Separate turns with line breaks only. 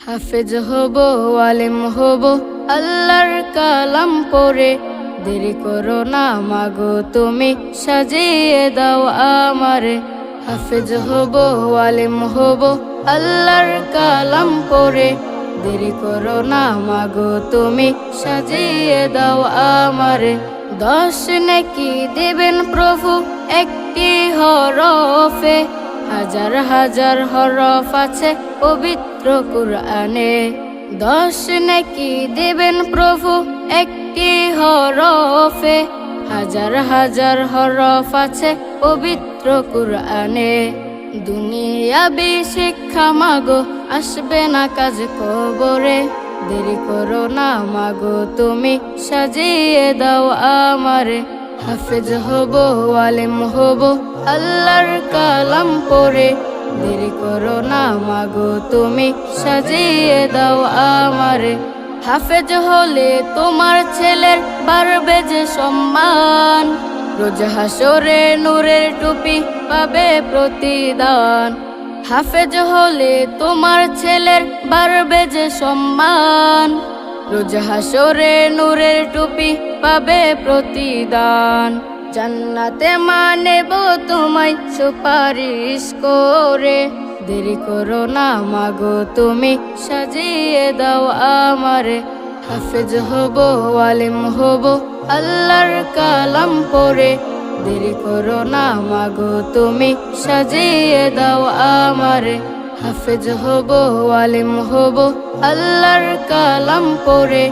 হাফেজ হব, আলেম হব, আল্লাহর কালাম পড়ে। দেরি করো না মাগো তুমি, সাজিয়ে দাও আমারে। হাফেজ হব, আলেম হব, আল্লাহর কালাম পড়ে। দেরি করো না মাগো তুমি, সাজিয়ে দাও আমারে। 10 নেকি দেবেন প্রভু একটি হরফে, হাজার হাজার হরফ আছে পবিত্র কুরআনে। 10 নেকি দেবেন প্রভু একটি হরফে, হাজার হাজার হরফ আছে পবিত্র কুরআনে। দুনিয়াবি শিক্ষা মাগো আসবে না কাজ কবরে। দেরি করো না মাগো তুমি, সাজিয়ে দাও আমারে। হাফেজ হব, আলেম হব, আল্লাহর কালাম পড়ে। দেরি করো না মাগো তুমি, সাজিয়ে দাও আমারে। হাফেজ হলে তোমার ছেলের বাড়বে যে সম্মান, রোজ হাসরে নূরের টুপি পাবে প্রতিদান। হাফেজ হলে তোমার ছেলের বাড়বে যে সম্মান, রোজ হাসরে নূরের টুপি পাবে প্রতিদান। জান্নাতে মানেব তোমায় সুপারিশ করে। দেরি করো না মাগো তুমি, সাজিয়ে দাও আমারে। হাফেজ হব, আলেম হব, আল্লাহর কালাম পড়ে। দেরি করো না মাগো তুমি, সাজিয়ে দাও আমারে। হাফেজ হব, আলেম হব, আল্লাহর কালাম পড়ে।